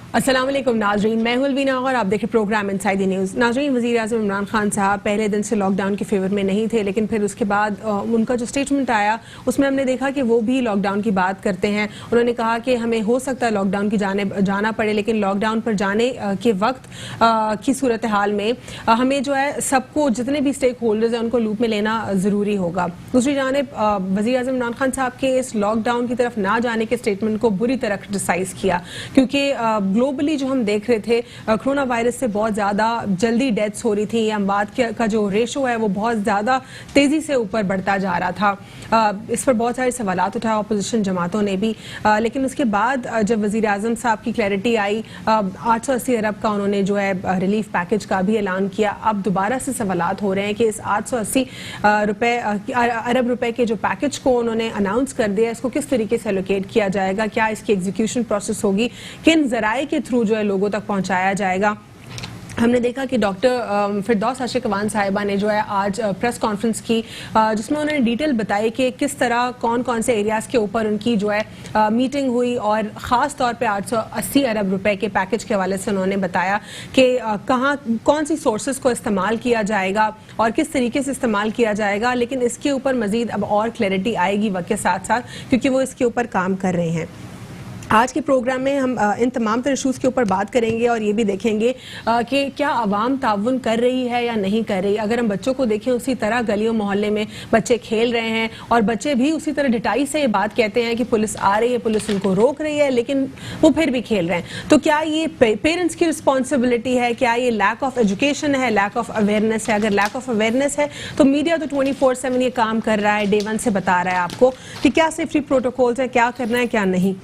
अस्सलाम वालेकुम नाजरीन, मैं हूं अलवीना और आप देख रहे प्रोग्राम इनसाइड द न्यूज़। नाजरीन, वज़ीर आज़म इमरान खान साहब पहले दिन से लॉकडाउन के फेवर में नहीं थे, लेकिन फिर उसके बाद उनका जो स्टेटमेंट आया उसमें हमने देखा कि वो भी लॉकडाउन की बात करते हैं। उन्होंने कहा कि हमें हो सकता है लॉकडाउन की जाना पड़े, लेकिन लॉकडाउन पर जाने के वक्त की सूरत हाल में हमें जो है सबको, जितने भी स्टेक होल्डर्स हैं उनको लूप में लेना ज़रूरी होगा। दूसरी जानिब वज़ीर आज़म इमरान खान साहब के इस लॉकडाउन की तरफ ना जाने के स्टेटमेंट को बुरी तरह क्रिटिसाइज़ किया, क्योंकि ग्लोबली जो हम देख रहे थे कोरोना वायरस से बहुत ज़्यादा जल्दी डेथ्स हो रही थी, या अमवात का जो रेशो है वो बहुत ज़्यादा तेज़ी से ऊपर बढ़ता जा रहा था। इस पर बहुत सारे सवालात उठाए अपोजिशन जमातों ने भी, लेकिन उसके बाद जब वज़ीर आज़म साहब की क्लैरिटी आई, 880 अरब का उन्होंने जो है रिलीफ पैकेज का भी ऐलान किया। अब दोबारा से सवालात हो रहे हैं कि इस 880 अरब रुपए के जो पैकेज को उन्होंने अनाउंस कर दिया, इसको किस तरीके से एलोकेट किया जाएगा, क्या इसकी एग्जीक्यूशन प्रोसेस होगी, किन जराए के थ्रू जो है लोगों तक पहुंचाया जाएगा। हमने देखा कि डॉक्टर फिरदौस आशिक अवान साहिबा ने जो है आज प्रेस कॉन्फ्रेंस की, जिसमें उन्होंने डिटेल बताई कि किस तरह कौन कौन से एरियाज़ के ऊपर उनकी जो है मीटिंग हुई, और ख़ास तौर पे 880 अरब रुपए के पैकेज के हवाले से उन्होंने बताया कि कहाँ कौन सी सोर्सेज को इस्तेमाल किया जाएगा और किस तरीके से इस्तेमाल किया जाएगा। लेकिन इसके ऊपर मज़ीद अब और क्लैरिटी आएगी वक्त के साथ साथ, क्योंकि वो इसके ऊपर काम कर रहे हैं। आज के प्रोग्राम में हम इन तमाम तरह इशूज़ के ऊपर बात करेंगे और ये भी देखेंगे कि क्या आवाम ताउन कर रही है या नहीं कर रही। अगर हम बच्चों को देखें, उसी तरह गलियों मोहल्ले में बच्चे खेल रहे हैं और बच्चे भी उसी तरह ढिठाई से ये बात कहते हैं कि पुलिस आ रही है, पुलिस उनको रोक रही है, लेकिन वो फिर भी खेल रहे हैं। तो क्या ये पेरेंट्स की रिस्पॉन्सिबिलिटी है? क्या ये लैक ऑफ एजुकेशन है, लैक ऑफ अवेयरनेस है? अगर लैक ऑफ अवेयरनेस है तो मीडिया तो 24/7 ये काम कर रहा है, डे 1 से बता रहा है आपको कि क्या सेफ्टी प्रोटोकॉल्स है, क्या करना है, क्या नहीं।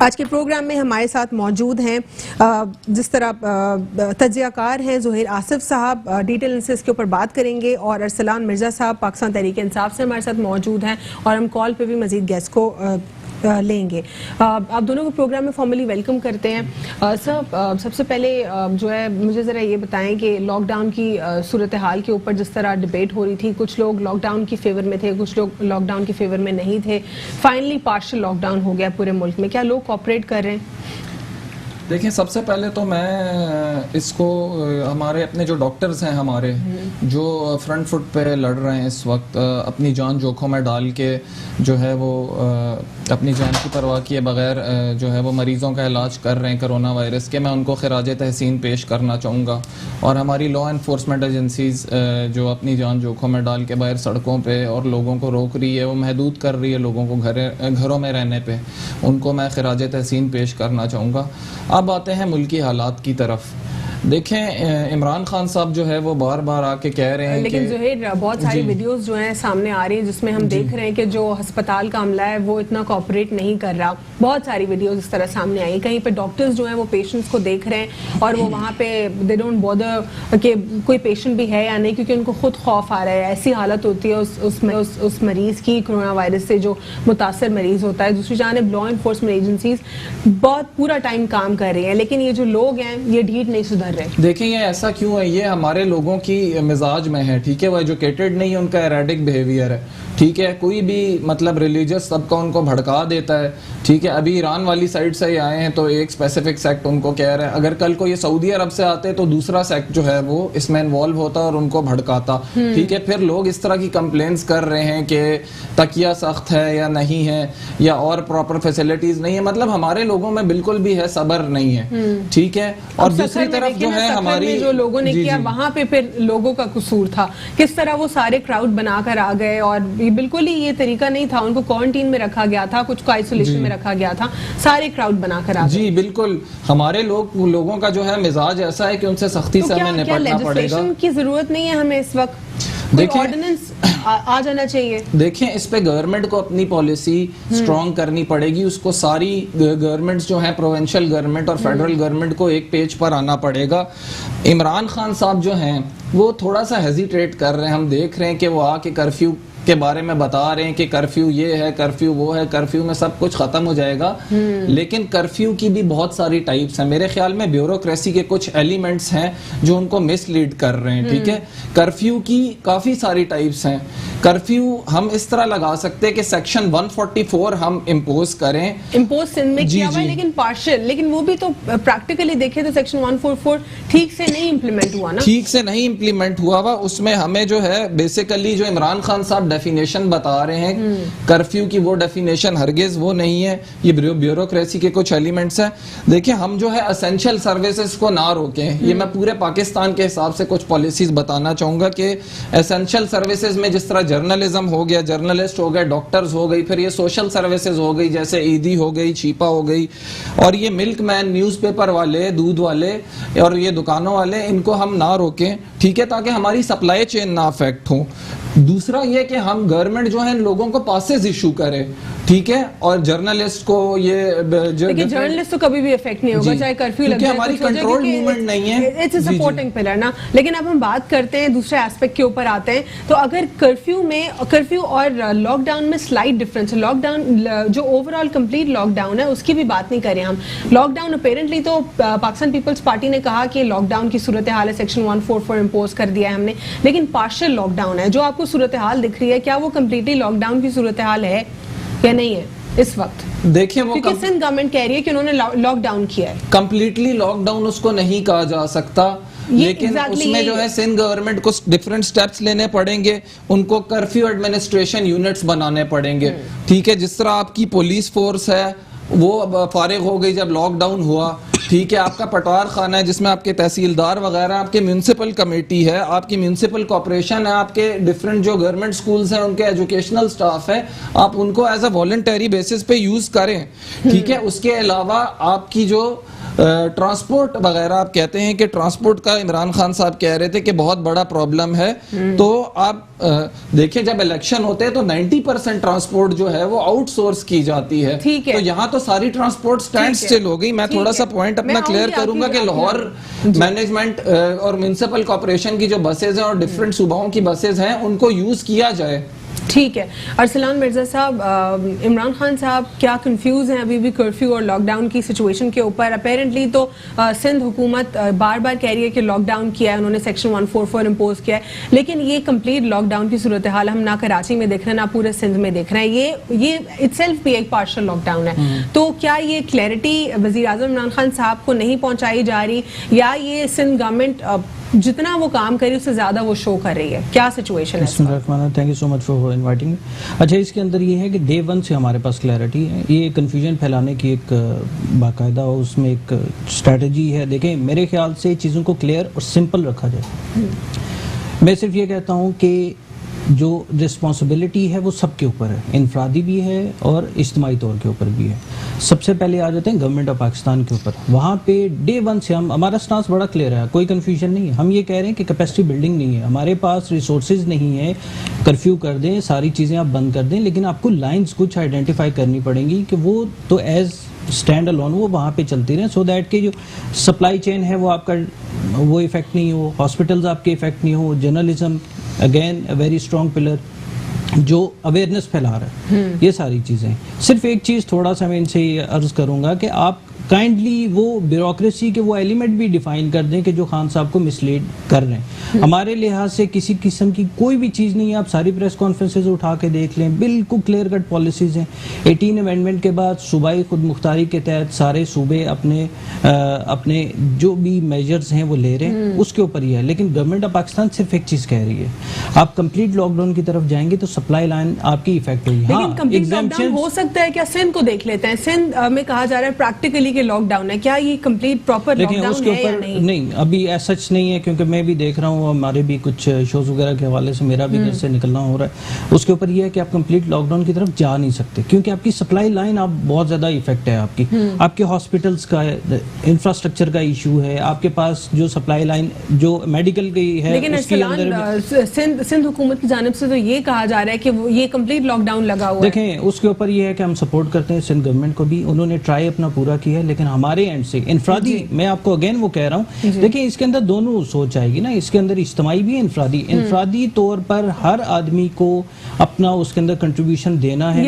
आज के प्रोग्राम में हमारे साथ मौजूद हैं जिस तरह तज्ज़ियाकार हैं ज़ुहैर आसिफ साहब, डिटेल एनालिसिस के ऊपर बात करेंगे, और अरसलान मिर्ज़ा साहब पाकिस्तान तहरीक इंसाफ से हमारे साथ मौजूद हैं, और हम कॉल पे भी मज़ीद गेस्ट को लेंगे। आप दोनों को प्रोग्राम में फॉर्मली वेलकम करते हैं। सर, सबसे पहले जो है मुझे ज़रा ये बताएं कि लॉकडाउन की सूरत हाल के ऊपर जिस तरह डिबेट हो रही थी, कुछ लोग लॉकडाउन की फेवर में थे, कुछ लोग लॉकडाउन की फेवर में नहीं थे, फाइनली पार्शियल लॉकडाउन हो गया पूरे मुल्क में, क्या लोग कोऑपरेट कर रहे हैं? देखिए, सबसे पहले तो मैं इसको हमारे अपने जो डॉक्टर्स हैं हमारे, जो फ्रंट फुट पे लड़ रहे हैं इस वक्त, अपनी जान जोखों में डाल के जो है वो अपनी जान की परवाह किए बगैर जो है वो मरीज़ों का इलाज कर रहे हैं कोरोना वायरस के, मैं उनको खिराज तहसीन पेश करना चाहूँगा। और हमारी लॉ एनफोर्समेंट एजेंसीज़ जो अपनी जान जोखों में डाल के बाहर सड़कों पे और लोगों को रोक रही है, वो महदूद कर रही है लोगों को घरों में रहने पे, उनको मैं खिराज तहसीन पेश करना चाहूँगा। अब आते हैं मुल्की हालात की तरफ। देखें, इमरान खान साहब जो है वो बार बार आके कह रहे हैं, लेकिन ज़ुहैर बहुत सारी वीडियोस जो हैं सामने आ रही हैं जिसमें हम देख रहे हैं कि जो अस्पताल का अमला है वो इतना कोऑपरेट नहीं कर रहा। बहुत सारी वीडियोस इस तरह सामने आई, कहीं पे डॉक्टर्स जो हैं वो पेशेंट्स को देख रहे हैं और वो वहाँ पे दे डोंट बॉदर कि कोई पेशेंट भी है या नहीं, क्योंकि उनको खुद खौफ आ रहा है। ऐसी हालत होती है उस मरीज़ की, कोरोना वायरस से जो मुतासर मरीज़ होता है। दूसरी जानिब लॉ एनफोर्समेंट एजेंसीज बहुत पूरा टाइम काम कर रही हैं, लेकिन ये जो लोग हैं ये ढीठ नहीं सुधर। देखिए, ये ऐसा क्यों है? ये हमारे लोगों की मिजाज में है, ठीक है। वो एजुकेटेड नहीं है, उनका एरेडिक बिहेवियर है, ठीक है। कोई भी मतलब रिलीजियस सबका उनको भड़का देता है, ठीक है। अभी ईरान वाली साइड से आए हैं तो एक स्पेसिफिक सेक्ट उनको कह रहा है, अगर कल को ये सऊदी अरब से आते तो दूसरा सेक्ट जो है वो इसमें इन्वॉल्व होता और उनको भड़काता, ठीक है। फिर लोग इस तरह की कंप्लेंट्स कर रहे हैं कि तकिया सख्त है या नहीं है, या और प्रॉपर फैसिलिटीज नहीं है। मतलब हमारे लोगों में बिल्कुल भी है सब्र नहीं है, ठीक है। और दूसरी तरफ जो है हमारी जो लोगों ने किया वहां पे फिर लोगों का कसूर था, किस तरह वो सारे क्राउड बनाकर आ गए, और बिल्कुल ही ये तरीका नहीं था। उनको क्वारंटीन में रखा गया था, कुछ को आइसोलेशन में रखा गया था, सारे क्राउड बनाकर आ गए। जी बिल्कुल, हमारे लोगों का जो है मिजाज ऐसा है कि उनसे सख्ती से हमें निपटना पड़ेगा। की जरूरत नहीं है हमें इस वक्त, देखिए ऑर्डिनेंस आ जाना चाहिए। देखें, इस पे गवर्नमेंट को अपनी पॉलिसी स्ट्रॉन्ग करनी पड़ेगी। उसको सारी गवर्नमेंट्स जो हैं, प्रोविंशियल गवर्नमेंट और फेडरल गवर्नमेंट को एक पेज पर आना पड़ेगा। इमरान खान साहब जो हैं वो थोड़ा सा हेजिटेट कर रहे हैं। हम देख रहे हैं कि वो आके कर्फ्यू के बारे में बता रहे हैं कि कर्फ्यू ये है, कर्फ्यू वो है, कर्फ्यू में सब कुछ खत्म हो जाएगा, लेकिन कर्फ्यू की भी बहुत सारी टाइप्स हैं। मेरे ख्याल में ब्यूरोक्रेसी के कुछ एलिमेंट्स हैं जो उनको मिसलीड कर रहे हैं। ठीक है, कर्फ्यू की काफी सारी टाइप्स हैं। कर्फ्यू हम इस तरह लगा सकते हैं कि सेक्शन 144 हम इम्पोज करें, इम्पोज सिंध में किया हुआ है, लेकिन पार्शियल, लेकिन वो भी तो प्रैक्टिकली देखे तो सेक्शन 144 ठीक से नहीं इम्प्लीमेंट हुआ ना, ठीक से नहीं इम्प्लीमेंट हुआ। उसमें हमें जो है बेसिकली जो इमरान खान साहब डेफिनेशन बता रहे हैं कर्फ्यू की, वो डेफिनेशन हरगिज वो नहीं है, ये ब्यूरोक्रेसी के कुछ एलिमेंट्स हैं। देखिए, हम जो है एसेंशियल सर्विसेज को ना रोकें, ये मैं पूरे पाकिस्तान के हिसाब से कुछ पॉलिसीज बताना चाहूंगा कि एसेंशियल सर्विसेज में जिस तरह जर्नलिज्म हो गया, जर्नलिस्ट हो गए, डॉक्टर्स हो गई, फिर ये सोशल सर्विसेज हो गई जैसे ईदी हो गई, चीपा हो गई, और ये मिल्क मैन, न्यूज़पेपर वाले, दूध वाले और ये दुकानों वाले, इनको हम ना रोकें। ठीक है, ताकि हमारी सप्लाई चेन ना अफेक्ट हो। दूसरा ये कि हम गवर्नमेंट जो है लोगों को पासेस इशू करे, ठीक है, और जर्नलिस्ट को ये जर्नलिस्ट तो कभी भी इफेक्ट नहीं होगा चाहे कर्फ्यू लगे, हमारी कंट्रोल मूवमेंट नहीं है, इट्स अ सपोर्टिंग पिलर ना। लेकिन अब हम बात करते हैं दूसरे एस्पेक्ट के ऊपर आते हैं, तो अगर कर्फ्यू और लॉकडाउन में स्लाइट डिफरेंस है। लॉकडाउन जो ओवरऑल कंप्लीट लॉकडाउन है उसकी भी बात नहीं करें हम। लॉकडाउन अपेरेंटली तो पाकिस्तान पीपल्स पार्टी ने कहा कि लॉकडाउन की सूरत हाल है, सेक्शन 144 इम्पोज कर दिया है हमने, लेकिन पार्शियल लॉकडाउन है। जो आपको सूरत हाल दिख रही है, क्या वो कंप्लीटली लॉकडाउन की सूरत हाल है या नहीं है इस वक्त? देखिए, वो क्योंकि सिंध गवर्नमेंट कह रही है कि उन्होंने लॉकडाउन किया है। कंप्लीटली लॉकडाउन उसको नहीं कहा जा सकता, लेकिन उसमें जो है सिंध गवर्नमेंट को डिफरेंट स्टेप्स लेने पड़ेंगे। उनको कर्फ्यू एडमिनिस्ट्रेशन यूनिट्स बनाने पड़ेंगे। ठीक है, जिस तरह आपकी पुलिस फोर्स है वो फारिग हो गई जब लॉकडाउन हुआ, ठीक है, आपका पटवार खाना है जिसमें आपके तहसीलदार वगैरह, आपके म्यूनिसिपल कमेटी है, आपकी म्यूनिसिपल कॉर्पोरेशन है, आपके डिफरेंट जो गवर्नमेंट स्कूल्स हैं उनके एजुकेशनल स्टाफ है, आप उनको एज अ वॉलंटरी बेसिस पे यूज करें। ठीक है, उसके अलावा आपकी जो ट्रांसपोर्ट वगैरह, आप कहते हैं कि ट्रांसपोर्ट का इमरान खान साहब कह रहे थे कि बहुत बड़ा प्रॉब्लम है, तो आप देखिए जब इलेक्शन होते हैं तो 90% ट्रांसपोर्ट जो है वो आउटसोर्स की जाती है, तो यहाँ तो सारी ट्रांसपोर्ट स्टैंड स्टिल हो गई। मैं थोड़ा सा पॉइंट अपना क्लियर करूंगा कि लाहौर मैनेजमेंट और म्यूनिसिपल कॉर्पोरेशन की जो बसेज हैं और डिफरेंट सूबाओं की बसेज हैं उनको यूज किया जाए। ठीक है, अरसलान मिर्जा साहब, इमरान खान साहब क्या कंफ्यूज हैं अभी भी कर्फ्यू और लॉकडाउन की सिचुएशन के ऊपर? अपेरेंटली तो सिंध हुकूमत बार बार कह रही है कि लॉकडाउन किया है उन्होंने, सेक्शन 144 इम्पोज किया है, लेकिन ये कंप्लीट लॉकडाउन की सूरत हाल हम ना कराची में देख रहे हैं ना पूरे सिंध में देख रहे हैं। ये इटसेल्फ भी एक पार्शियल लॉकडाउन है। तो क्या ये क्लैरिटी वज़ीर आज़म इमरान खान साहब को नहीं पहुंचाई जा रही, या ये सिंध गवर्नमेंट जितना वो काम करे उससे ज्यादा वो शो कर रही है? क्या सिचुएशन है? Thank you so much for inviting. अच्छा, इसके अंदर ये है कि डे वन से हमारे पास क्लैरिटी है, ये कन्फ्यूजन फैलाने की एक बाकायदा उसमें एक स्ट्रेटजी है। देखें, मेरे ख्याल से चीज़ों को क्लियर और सिंपल रखा जाए। मैं सिर्फ ये कहता हूँ कि जो रिस्पॉन्सिबिलिटी है वो सबके ऊपर है, इनफरादी भी है और इज्तिमाई तौर के ऊपर भी है। सबसे पहले आ जाते हैं गवर्नमेंट ऑफ पाकिस्तान के ऊपर। वहाँ पे डे वन से हमारा स्टांस बड़ा क्लियर है, कोई कन्फ्यूजन नहीं है। हम ये कह रहे हैं कि कैपेसिटी बिल्डिंग नहीं है, हमारे पास रिसोर्सेज नहीं है, कर्फ्यू कर दें, सारी चीज़ें आप बंद कर दें, लेकिन आपको लाइन्स कुछ आइडेंटिफाई करनी पड़ेंगी कि वो तो एज स्टैंड अलोन वो वहाँ पे चलती रहें, सो दैट कि जो सप्लाई चेन है वो आपका वो इफेक्ट नहीं हो, हॉस्पिटल्स आपके इफेक्ट नहीं हो, journalism again a very strong pillar जो अवेयरनेस फैला रहा है, ये सारी चीज़ें। सिर्फ एक चीज़ थोड़ा सा मैं इनसे अर्ज करूँगा कि आप काइंडली वो ब्यूरोक्रेसी के वो एलिमेंट भी डिफाइन कर दें कि जो खान साहब को मिसलीड कर रहे हैं। हमारे लिहाज से किसी किस्म की कोई भी चीज़ नहीं है, आप सारी प्रेस कॉन्फ्रेंसेज उठा के देख लें, बिल्कुल क्लियर कट पॉलिसीज़ हैं। 18 अमेंडमेंट के बाद सूबाई खुद मुख्तारी के तहत सारे सूबे अपने जो भी मेजर्स हैं वो ले रहे हैं, उसके ऊपर ही है। लेकिन गवर्नमेंट ऑफ पाकिस्तान सिर्फ एक चीज़ कह रही है, आप कंप्लीट लॉकडाउन की तरफ जाएंगे तो सप्लाई लाइन आपकी इफेक्ट होगी। लेकिन कंप्लीट लॉकडाउन हो सकता है क्या? सिंध को देख लेते हैं, सिंध में कहा जा रहा है प्रैक्टिकली लॉकडाउन है, क्या ये कंप्लीट प्रॉपर लॉकडाउन है या नहीं? नहीं, अभी ऐसा सच नहीं है, क्योंकि मैं भी देख रहा हूँ, हमारे भी कुछ शोज वगैरह के हवाले से मेरा भी घर से निकलना हो रहा है। उसके ऊपर ये है कि आप कंप्लीट लॉकडाउन की तरफ जा नहीं सकते, क्योंकि आपकी सप्लाई लाइन आप बहुत ज्यादा इफेक्ट है आपके हॉस्पिटल्स का इंफ्रास्ट्रक्चर का इशू है, आपके पास जो सप्लाई लाइन जो मेडिकल की है। लेकिन सिंध हुकूमत की जानिब से तो ये कहा जा रहा है कि ये कंप्लीट लॉकडाउन लगा हुआ है। देखें, उसके ऊपर ये है कि हम सपोर्ट करते हैं सिंध गवर्नमेंट को भी, उन्होंने ट्राई अपना पूरा किया है, लेकिन हमारे एंड से इनफरादी, मैं आपको अगेन वो कह रहा हूँ, देखिए इसके अंदर दोनों सोच आएगी ना, इसके अंदर इज्तिमाई भी है, इनफरादी तौर पर हर आदमी को अपना उसके अंदर कंट्रीब्यूशन देना है।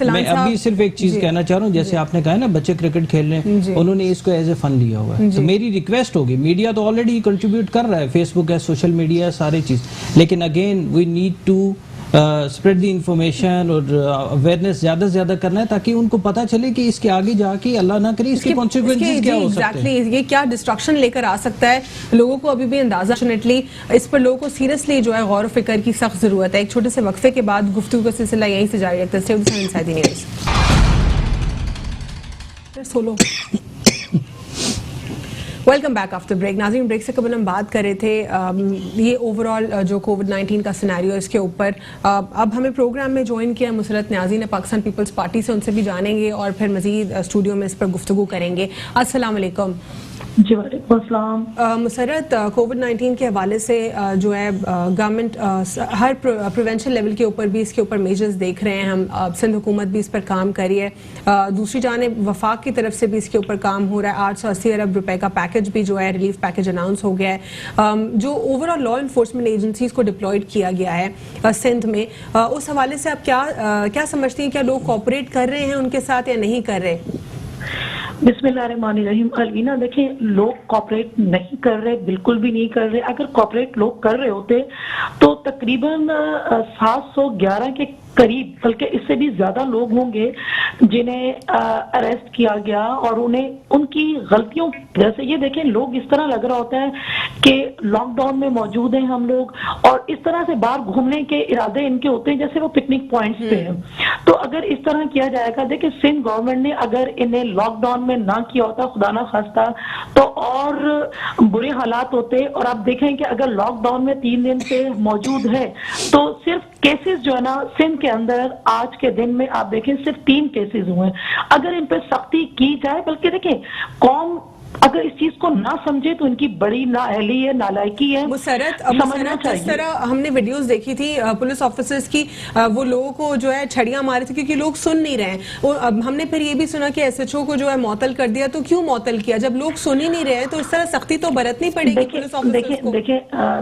मैं अभी सिर्फ एक चीज कहना चाह रहा हूँ, जैसे आपने कहा ना बच्चे क्रिकेट खेल रहे हैं, उन्होंने इसको एज ए फन लिया हुआ है, तो मेरी रिक्वेस्ट होगी, मीडिया तो ऑलरेडी कंट्रीब्यूट कर रहा है, फेसबुक है, सोशल मीडिया है, सारी चीज, लेकिन again we need to spread the information और अवेयरनेस ज्यादा से ज्यादा करना है, ताकि उनको पता चले कि इसके आगे जाके अल्लाह ना करे इसके कॉन्सिक्वेंसेस क्या हो सकते हैं, ये क्या डिस्ट्रक्शन लेकर आ सकता है। लोगों को अभी भी अंदाजा, डेफिनेटली इस पर लोगों को सीरियसली जो है गौर व फिक्र की सख्त जरूरत है। एक छोटे से वक्फे के बाद गुफ्तगू का सिलसिला यहीं से जारी रखते हैं। सोलो वेलकम बैक आफ्टर ब्रेक। नाज़रीन, ब्रेक से कबल हम बात कर रहे थे ये ओवरऑल जो कोविड-19 का सिनेरियो इसके ऊपर। अब हमें प्रोग्राम में ज्वाइन किया मुसरत न्याजी ने पाकिस्तान पीपल्स पार्टी से, उनसे भी जानेंगे और फिर मजीद स्टूडियो में इस पर गुफ्तगू करेंगे। अस्सलाम वालेकुम। जी वालेकुम अस्सलाम। मुसरत, कोविड-19 के हवाले से जो है गवर्नमेंट हर प्रिवेंशन लेवल के ऊपर भी इसके ऊपर मेजर्स देख रहे हैं हम, सिंध हुकूमत भी इस पर काम कर रही है। दूसरी जानिब वफाक की तरफ से भी इसके ऊपर काम हो रहा है। 880 अरब रुपए का पैकेज भी जो है रिलीफ पैकेज अनाउंस हो गया है। जो ओवरऑल लॉ इन्फोर्समेंट एजेंसीज को डिप्लॉयड किया गया है सिंध में, उस हवाले से आप क्या समझती हैं, क्या लोग कोऑपरेट कर रहे हैं उनके साथ या नहीं कर रहे? बिस्मिल्लाहिर्रहमानिर्रहीम। अलवीना, देखिए लोग कॉपरेट नहीं कर रहे, बिल्कुल भी नहीं कर रहे। अगर कॉपरेट लोग कर रहे होते तो तकरीबन 711 के करीब, बल्कि इससे भी ज्यादा लोग होंगे जिन्हें अरेस्ट किया गया और उन्हें उनकी गलतियों की वजह से, ये देखें लोग इस तरह लग रहा होता है कि लॉकडाउन में मौजूद हैं हम लोग और इस तरह से बाहर घूमने के इरादे इनके होते हैं जैसे वो पिकनिक पॉइंट्स पे हैं। तो अगर इस तरह किया जाएगा, देखिए सिंध गवर्नमेंट ने अगर इन्हें लॉकडाउन में ना किया होता, खुदा ना खास्ता, तो और बुरे हालात होते। और आप देखें कि अगर लॉकडाउन में 3 दिन से मौजूद है तो सिर्फ केसेस जो है ना सिंध के अंदर आज के दिन में आप देखें सिर्फ 3 केसेस हुए हैं। अगर इन पर सख्ती की जाए, बल्कि देखें कौम अगर इस चीज को ना समझे तो इनकी बड़ी नाअहली है, नालायकी है। मुसरत, जिस तरह हमने वीडियोस देखी थी पुलिस ऑफिसर्स की, वो लोगों को जो है छड़ियां मारे थे क्योंकि लोग सुन नहीं रहे। अब हमने फिर ये भी सुना कि एसएचओ को जो है मुअत्तल कर दिया। तो क्यों मुअत्तल किया जब लोग सुन ही नहीं रहे? तो इस तरह सख्ती तो बरतनी पड़ेगी पुलिस ऑफिसर्स को।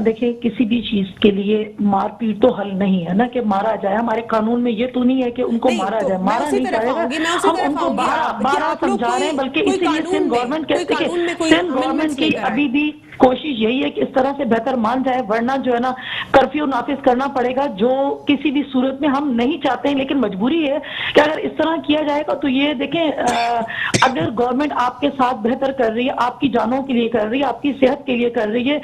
देखिए किसी भी चीज के लिए मारपीट तो हल नहीं है ना, कि मारा जाए। हमारे कानून में ये तो नहीं है कि उनको मारा जाए, मारा नहीं जाएगा, हम उनको बारह समझा रहे हैं। बल्कि इसीलिए सिंध गवर्नमेंट कहते हैं, सिंध गवर्नमेंट की अभी भी कोशिश यही है कि इस तरह से बेहतर मान जाए, वरना जो है ना कर्फ्यू नाफिज करना पड़ेगा, जो किसी भी सूरत में हम नहीं चाहते हैं, लेकिन मजबूरी है कि अगर इस तरह किया जाएगा तो ये देखें अगर गवर्नमेंट आपके साथ बेहतर कर रही है, आपकी जानों के लिए कर रही है, आपकी सेहत के लिए कर रही है,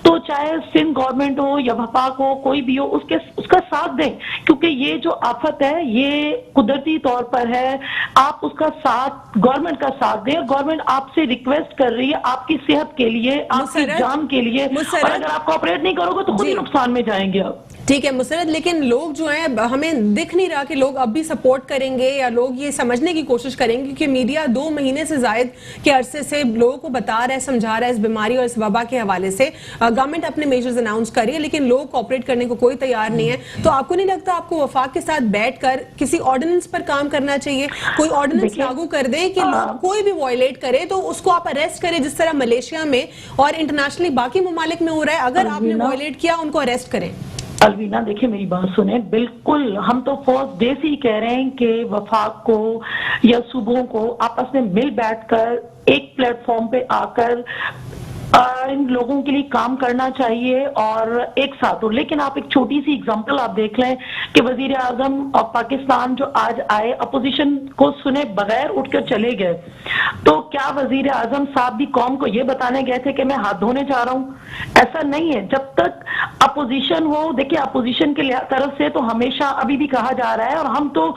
तो चाहे सिंध गवर्नमेंट हो या वफाक हो, कोई भी हो, उसका साथ दें। क्योंकि ये जो आफत है ये कुदरती तौर पर है, आप उसका साथ, गवर्नमेंट का साथ दें। गवर्नमेंट आपसे रिक्वेस्ट कर रही है आपकी सेहत के लिए, आपकी जान के लिए, और अगर आप कोऑपरेट नहीं करोगे तो खुद ही नुकसान में जाएंगे आप। ठीक है मुसरत, लेकिन लोग जो हैं, हमें दिख नहीं रहा कि लोग अब भी सपोर्ट करेंगे या लोग ये समझने की कोशिश करेंगे, क्योंकि मीडिया 2 महीने से जायद के अरसे से लोगों को बता रहा है, समझा रहा है इस बीमारी और इस वबा के हवाले से। गवर्नमेंट अपने मेजर्स अनाउंस कर रही है, लेकिन लोग कोऑपरेट करने को कोई तैयार नहीं है। तो आपको नहीं लगता आपको वफाक के साथ बैठकर किसी ऑर्डिनेंस पर काम करना चाहिए? कोई ऑर्डिनेंस लागू कर दें कि कोई भी वायलेट करे तो उसको आप अरेस्ट करें, जिस तरह मलेशिया में और इंटरनेशनली बाकी ममालिक में हो रहा है। अगर आपने वायलेट किया उनको अरेस्ट करें। अलवीना, देखिए मेरी बात सुने, बिल्कुल हम तो फर्स्ट डे से ही कह रहे हैं कि वफाक को या सूबों को आपस में मिल बैठकर एक प्लेटफॉर्म पे आकर इन लोगों के लिए काम करना चाहिए और एक साथ हो। लेकिन आप एक छोटी सी एग्जांपल आप देख लें कि वजीर आजम और पाकिस्तान जो आज आए, अपोजिशन को सुने बगैर उठकर चले गए। तो क्या वजीर आजम साहब भी कौम को ये बताने गए थे कि मैं हाथ धोने जा रहा हूं? ऐसा नहीं है। जब तक अपोजिशन हो, देखिए अपोजिशन के तरफ से तो हमेशा अभी भी कहा जा रहा है, और हम तो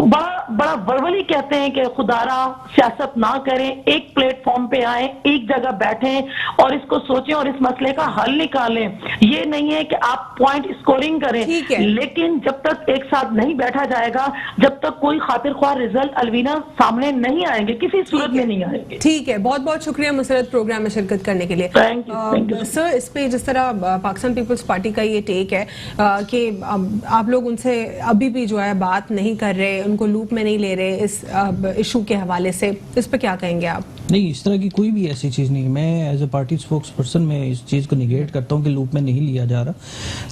बड़ा वर्बली कहते हैं कि खुदारा सियासत ना करें, एक प्लेटफॉर्म पे आए, एक जगह बैठें और इसको सोचें और इस मसले का हल निकालें। ये नहीं है कि आप पॉइंट स्कोरिंग करें, लेकिन जब तक एक साथ नहीं बैठा जाएगा, जब तक कोई खातिर ख्वाह रिजल्ट अलवीना सामने नहीं आएंगे, किसी सूरत में नहीं आएंगे। ठीक है, बहुत बहुत शुक्रिया मुसरत प्रोग्राम में शिरकत करने के लिए। थैंक यू सर, इस पे जिस तरह पाकिस्तान पीपल्स पार्टी का ये टेक है कि आप लोग उनसे अभी भी जो है बात नहीं कर रहे, रहे, उनको लूप में नहीं ले रहे इस इशू के हवाले से, इस पर क्या कहेंगे आप? नहीं, इस तरह की कोई भी ऐसी चीज़ नहीं है। मैं as a party spokesperson मैं इस चीज़ को निगेट करता हूँ कि लूप में नहीं लिया जा रहा।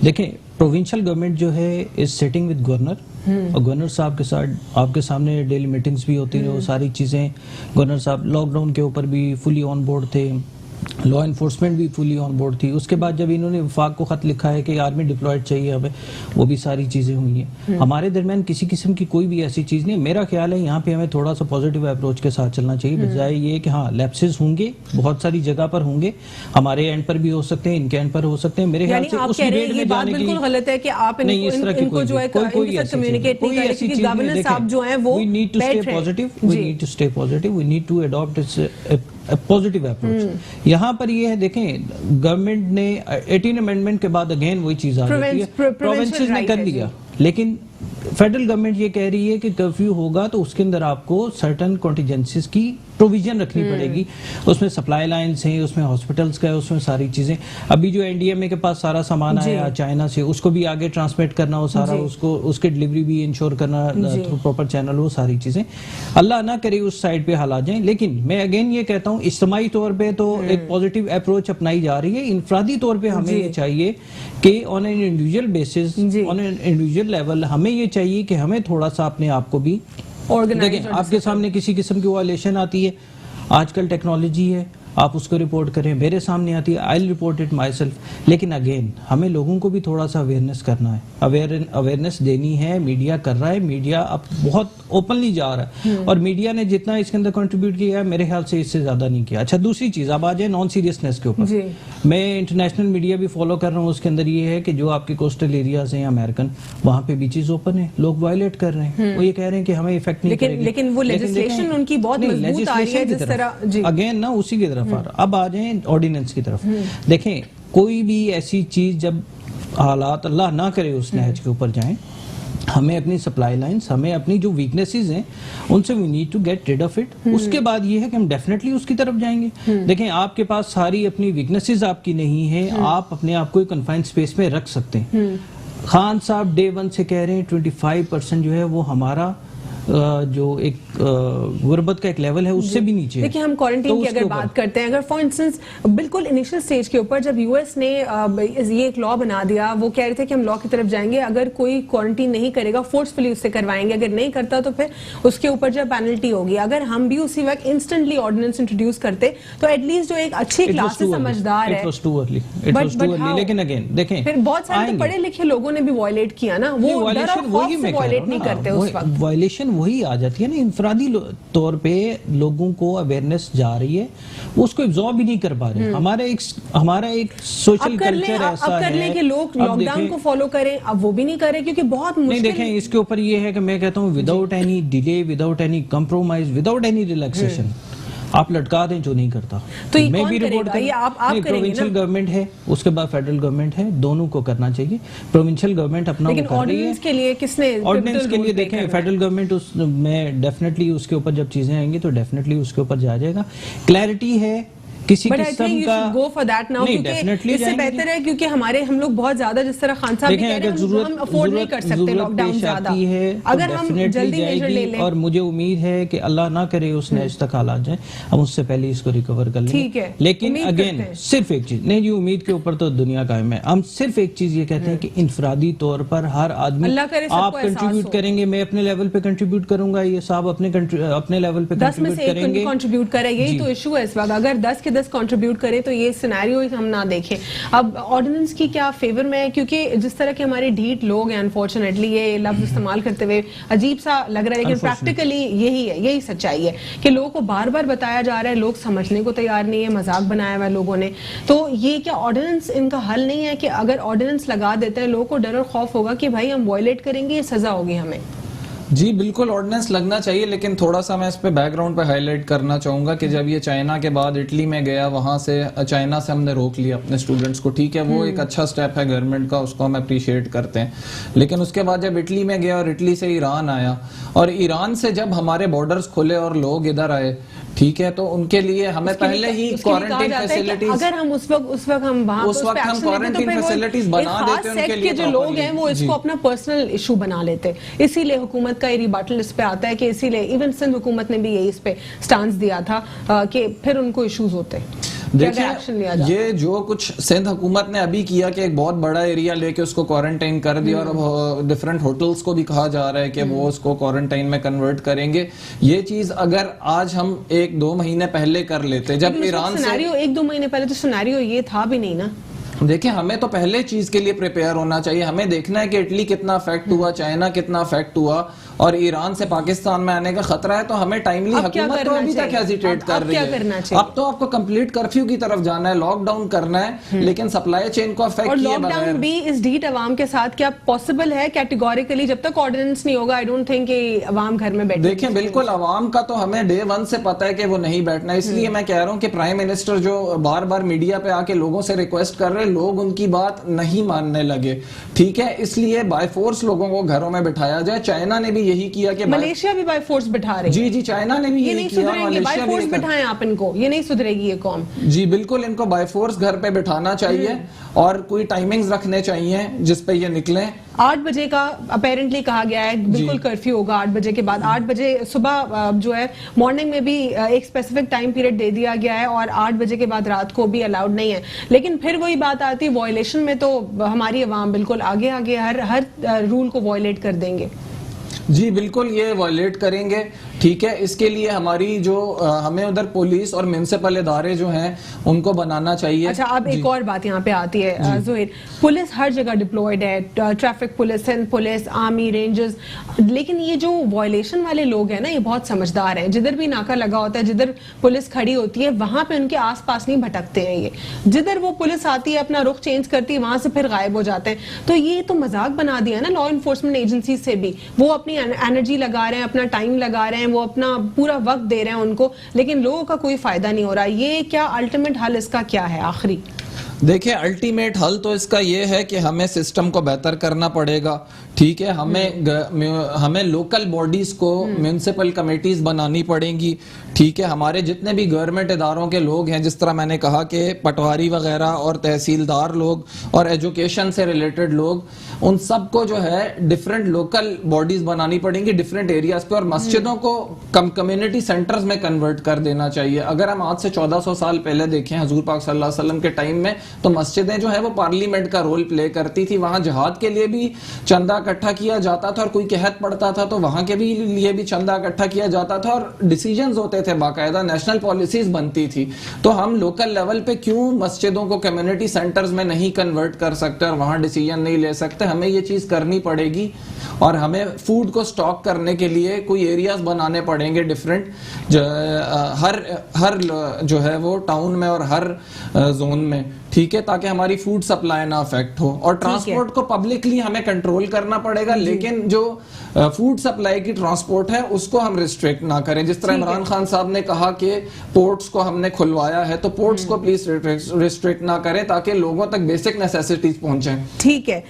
देखें, प्रोविंशियल गवर्नमेंट जो है इज सेटिंग विद गवर्नर, और गवर्नर साहब के साथ आपके सामने डेली मीटिंग्स भी होती हैं, वो सारी चीज़ें। गवर्नर साहब लॉकडाउन के ऊपर भी फुली ऑन बोर्ड थे, लॉ इन्फोर्समेंट भी फुली ऑन बोर्ड थी। उसके बाद जब इन्होंने वफाक को खत लिखा है कि आर्मी डिप्लॉयड चाहिए हमें, वो भी सारी चीज़ें हुई हैं। हमारे दरमियान किसी किस्म की कोई भी ऐसी चीज़ नहीं। मेरा ख्याल है यहाँ पे हमें थोड़ा सा पॉजिटिव अप्रोच के साथ चलना चाहिए, बजाय ये कि हाँ लैप्सेस होंगे, बहुत सारी जगह पर होंगे, हमारे एंड पर भी हो सकते हैं, इनके एंड पर हो सकते हैं। मेरे ख्याल से उस डिबेट में जाने की बिल्कुल गलत है कि आप इनको जो है कम्युनिकेट नहीं करें, क्योंकि गवर्नर साहब जो हैं वो we need to stay positive, we need to stay positive, we need to adopt positive approach. यहाँ पर ये है, देखें गवर्नमेंट ने 18 अमेंडमेंट के बाद अगेन वही चीज आ जाती है, प्रोविंसेस ने कर दिया, लेकिन फेडरल गवर्नमेंट ये कह रही है कि कर्फ्यू होगा तो उसके अंदर आपको सर्टन कॉन्टिजेंसीज की प्रोविजन रखनी पड़ेगी। उसमें सप्लाई लाइन्स हैं, उसमें हॉस्पिटल्स का है, उसमें सारी चीजें। अभी जो एनडीएमए के पास सारा सामान आया चाइना से, उसको भी आगे ट्रांसमिट करना, वो सारा उसको उसके डिलीवरी भी इंश्योर करना थ्रू प्रॉपर चैनल, वो सारी चीजें। अल्लाह ना करे उस साइड पे हालात जाएं। लेकिन मैं अगेन ये कहता हूँ, इज्तिमाई तौर पे तो एक पॉजिटिव अप्रोच अपनाई जा रही है। इनफरादी तौर पे हमें ये चाहिए कि on an individual basis, on an individual level, हमें ये चाहिए कि हमें थोड़ा सा अपने आप को भी देखें। आपके सामने किसी किस्म की वायलेशन आती है, आजकल टेक्नोलॉजी है, आप उसको रिपोर्ट करें, मेरे सामने आती है, I will report it my self. लेकिन अगेन हमें लोगों को भी थोड़ा सा अवेयरनेस करना है, अवेयरनेस देनी है। मीडिया कर रहा है, मीडिया अब बहुत ओपनली जा रहा है, और मीडिया ने जितना इसके अंदर कंट्रीब्यूट किया है मेरे ख्याल से इससे ज्यादा नहीं किया। अच्छा, दूसरी चीज, अब आ जाए नॉन सीरियसनेस के ऊपर। मैं इंटरनेशनल मीडिया भी फॉलो कर रहा हूँ, उसके अंदर ये है कि जो आपके कोस्टल एरियाज हैं अमेरिकन, वहाँ पे बीचेस ओपन है, लोग वायलेट कर रहे हैं, वो ये कह रहे हैं कि हमें इफेक्ट नहीं करेगी। लेकिन वो लेजिस्लेशन उनकी बहुत मजबूत आ रही है, जिस तरह अगेन ना उसी की तरफ आ रहा। अब आ जाए ऑर्डिनेंस की तरफ। देखें, कोई भी ऐसी चीज जब हालात अल्लाह ना करे उस नहज के ऊपर जाएं, हमें अपनी सप्लाई लाइंस, हमें अपनी जो वीकनेसेस हैं उनसे we need to get rid of it. उसके बाद ये है कि हम डेफिनेटली उसकी तरफ जाएंगे। देखें, आपके पास सारी अपनी वीकनेसेस आपकी नहीं है, आप अपने आप को कन्फाइंड स्पेस में रख सकते हैं। खान साहब डे 1 से कह रहे हैं 25% जो है वो हमारा जो एक गुर्बत का एक लेवल है उससे भी नीचे। देखिए, हम क्वारंटीन की अगर बात करते हैं, अगर फॉर इंस्टेंस बिल्कुल इनिशियल स्टेज के ऊपर जब यूएस ने ये एक लॉ बना दिया, वो कह रहे थे कि हम लॉ की तरफ जाएंगे, अगर कोई क्वारंटीन नहीं करेगा फोर्सफुली उससे करवाएंगे, अगर नहीं करता तो फिर उसके ऊपर जो पेनल्टी होगी। अगर हम भी उसी वक्त इंस्टेंटली ऑर्डिनेंस इंट्रोड्यूस करते तो एटलीस्ट जो एक अच्छी क्लास से समझदार है, लेकिन अगेन देखें, फिर बहुत सारे तो पढ़े लिखे लोगों ने भी वायलेट किया ना, वो वायलेट नहीं करते उस वक्त। वायलेशन वही आ जाती है ना, इंफरादी तौर पे लोगों को अवेयरनेस जा रही है, वो उसको एब्जॉर्ब भी नहीं कर पा रहे। हमारा एक सोशल कल्चर ऐसा है कि लोग लॉकडाउन को फॉलो करें, अब वो भी नहीं करे क्योंकि बहुत मुश्किल। नहीं, देखें, इसके ऊपर ये है कि मैं कहता हूँ without any delay, without any compromise, without any relaxation आप लटका दें जो नहीं करता। तो मैं भी रिपोर्ट करेंगे, प्रोविंशियल गवर्नमेंट है, उसके बाद फेडरल गवर्नमेंट है, दोनों को करना चाहिए। प्रोविंशियल गवर्नमेंट अपना लेकिन ऑर्डिनेंस के लिए किसने, ऑर्डिनेंस के लिए देखें फेडरल गवर्नमेंट उसमें डेफिनेटली उसके ऊपर जब चीजें आएंगी तो डेफिनेटली उसके ऊपर जाया जाएगा। क्लैरिटी है किसी किस्म का, गो फॉर दैट नाउ, क्योंकि इससे बेहतर है, क्योंकि हम लोग बहुत ज्यादा, जिस तरह खान साहब कह रहे हैं, हम अफोर्ड नहीं कर सकते लॉकडाउन ज्यादा है, अगर हम जल्दी मेजर ले लें। और मुझे उम्मीद है कि अल्लाह ना करे उस नैज तक हालात जाए, हम उससे पहले इसको रिकवर कर लेंगे। ठीक है, लेकिन अगेन सिर्फ एक चीज नहीं जी, उम्मीद के ऊपर तो दुनिया कायम है। हम सिर्फ एक चीज ये कहते हैं कि इंफरादी तौर पर हर आदमी, आप कंट्रीब्यूट करेंगे, मैं अपने लेवल पे कंट्रीब्यूट करूंगा, ये साहब अपने लेवल पे कंट्रीब्यूट करें, यही तो इशू है इस वक्त। अगर 10 के 10 कंट्रीब्यूट करें तो ये सिनेरियो हम ना देखें। अब ऑर्डिनेंस की क्या फेवर में है, क्योंकि जिस तरह के हमारे ढीठ लोग हैं, अनफॉर्चुनेटली ये लफ्ज इस्तेमाल करते हुए अजीब सा लग रहा है, लेकिन प्रैक्टिकली यही सच्चाई है कि लोगों को बार बार बताया जा रहा है, लोग समझने को तैयार नहीं है, मजाक बनाया हुआ है लोगों ने। तो ये क्या ऑर्डिनेंस इनका हल नहीं है कि अगर ऑर्डिनेंस लगा देते हैं, लोगों को डर और खौफ होगा कि भाई हम वायलेट करेंगे, ये सजा होगी हमें। जी बिल्कुल, ऑर्डिनेंस लगना चाहिए, लेकिन थोड़ा सा मैं इस पे बैकग्राउंड पे हाईलाइट करना चाहूँगा कि जब ये चाइना के बाद इटली में गया, वहाँ से चाइना से हमने रोक लिया अपने स्टूडेंट्स को, ठीक है, वो एक अच्छा स्टेप है गवर्नमेंट का, उसको हम अप्रिशिएट करते हैं। लेकिन उसके बाद जब इटली में गया और इटली से ईरान आया, और ईरान से जब हमारे बॉर्डर्स खुले और लोग इधर आए, ठीक है, तो उनके लिए हमें पहले ही उसके लिए कहा क्वारंटाइन जाता है कि फैसिलिटीज, अगर हम उस वक्त हम वहाँ उस वक्त हम क्वारंटाइन फैसिलिटीज बना देते हैं उनके लिए, जो लोग हैं वो इसको अपना पर्सनल इशू बना लेते हैं। इसीलिए हुकूमत का ये रिबटल इस पे आता है कि इसीलिए इवन सिंध हुकूमत ने भी यही इस पे स्टांस दिया था कि फिर उनको इश्यूज होते हैं। देखिए ये जो कुछ सिंध हुकूमत ने अभी किया कि एक बहुत बड़ा एरिया लेके उसको क्वारंटाइन कर दिया और अब डिफरेंट होटल्स को भी कहा जा रहा है कि वो उसको क्वारंटाइन में कन्वर्ट करेंगे। ये चीज अगर आज हम 1-2 महीने पहले कर लेते, जब ईरान से 1-2 महीने पहले तो सिनेरियो ये था भी नहीं ना। देखिए हमें तो पहले चीज के लिए प्रिपेयर होना चाहिए। हमें देखना है कि इटली कितना अफेक्ट हुआ, चाइना कितना अफेक्ट हुआ और ईरान से पाकिस्तान में आने का खतरा है, तो हमें टाइमली, हुकूमत तो अभी तक हेजिटेट कर रही है। अब तो आपको कंप्लीट कर्फ्यू की तरफ जाना है, लॉकडाउन करना है, लेकिन सप्लाई चेन को अफेक्ट किए बगैर। लॉकडाउन भी इस ढीठ अवाम के साथ क्या पॉसिबल है कैटेगोरिकली? जब तक ऑर्डिनेंस नहीं होगा आई डोंट थिंक कि अवाम घर में बैठे। देखिए बिल्कुल अवाम का तो हमें डे 1 से पता है कि वो नहीं बैठना, इसलिए मैं कह रहा हूँ कि प्राइम मिनिस्टर जो बार बार मीडिया पे आके लोगों से रिक्वेस्ट कर रहे हैं, लोग उनकी बात नहीं मानने लगे, ठीक है, इसलिए बाय फोर्स लोगों को घरों में बिठाया जाए। चाइना ने भी यही किया कि मलेशिया भी बाय फोर्स बिठा रही है। जी चाइना ने भी ये नहीं सुधरेंगे, बाय फोर्स बिठाएं आप इनको, ये नहीं सुधरेगी ये कौम। जी बिल्कुल, इनको बाय फोर्स घर पे बिठाना चाहिए और कोई टाइमिंग्स रखने चाहिए जिस पे ये निकलें। 8 बजे का अपेरेंटली कहा गया है, बिल्कुल कर्फ्यू होगा 8 बजे के बाद। 8 बजे सुबह जो है मॉर्निंग में भी एक स्पेसिफिक टाइम पीरियड दे दिया गया है और 8 बजे के बाद रात को भी अलाउड नहीं है। लेकिन फिर वही बात आती है, वॉयलेशन में तो हमारी अवाम बिल्कुल आगे आगे हर रूल को वॉयलेट कर देंगे। जी बिल्कुल ये वायलेट करेंगे, ठीक है। इसके लिए हमारी जो हमें उधर पुलिस और म्युनिसिपल इदारे जो हैं उनको बनाना चाहिए। अच्छा, अब एक और बात यहाँ पे आती है ज़ोहिर, पुलिस हर जगह डिप्लॉयड है, traffic police, Sindh police, army, rangers, लेकिन ये जो वायलेशन वाले लोग हैं ना ये बहुत समझदार हैं। जिधर भी नाका लगा होता है, जिधर पुलिस खड़ी होती है वहां पे उनके आसपास नहीं भटकते हैं ये। जिधर वो पुलिस आती है अपना रुख चेंज करती है वहां से फिर गायब हो जाते हैं। तो ये तो मजाक बना दिया ना लॉ इन्फोर्समेंट एजेंसी से भी। वो अपनी एनर्जी लगा रहे हैं, अपना टाइम लगा रहे हैं, वो अपना पूरा वक्त दे रहे हैं उनको, लेकिन लोगों का कोई फायदा नहीं हो रहा। ये क्या अल्टीमेट हल इसका क्या है आखिरी? देखिए अल्टीमेट हल तो इसका ये है कि हमें सिस्टम को बेहतर करना पड़ेगा, ठीक है। हमें लोकल बॉडीज को म्युनिसिपल कमेटीज बनानी पड़ेंगी, ठीक है। हमारे जितने भी गवर्नमेंट इदारों के लोग हैं, जिस तरह मैंने कहा कि पटवारी वगैरह और तहसीलदार लोग और एजुकेशन से रिलेटेड लोग, उन सबको जो है डिफरेंट लोकल बॉडीज बनानी पड़ेंगी डिफरेंट एरियाज पे, और मस्जिदों को कम्युनिटी सेंटर्स में कन्वर्ट कर देना चाहिए। अगर हम आज से 1400 साल पहले देखें हजूर पाक सल्लल्लाहु अलैहि वसल्लम के टाइम में, तो मस्जिदें जो है वो पार्लियामेंट का रोल प्ले करती थी। वहां जहाद के लिए भी चंदा इकट्ठा किया जाता था और कोई कहत पड़ता था तो वहां के भी लिए भी चंदा इकट्ठा किया जाता था और डिसीजंस होते थे, बाकायदा नेशनल पॉलिसीज बनती थी। तो हम लोकल लेवल पे क्यों मस्जिदों को कम्युनिटी सेंटर्स में नहीं कन्वर्ट कर सकते और वहां डिसीजन नहीं ले सकते? हमें ये चीज करनी पड़ेगी और हमें फूड को स्टॉक करने के लिए कोई एरियाज बनाने पड़ेंगे डिफरेंट, हर जो है वो टाउन में और हर जोन में, ठीक है, ताकि हमारी फूड सप्लाई ना अफेक्ट हो। और ट्रांसपोर्ट को पब्लिकली हमें कंट्रोल करना पड़ेगा, लेकिन जो फूड सप्लाई की ट्रांसपोर्ट है उसको हम रिस्ट्रिक्ट ना करें। जिस तरह इमरान खान साहब ने कहा कि पोर्ट्स को हमने खुलवाया है, तो पोर्ट्स को प्लीज रिस्ट्रिक्ट ना करें ताकि लोगों तक बेसिक नेसेसिटीज पहुंचे। ठीक है,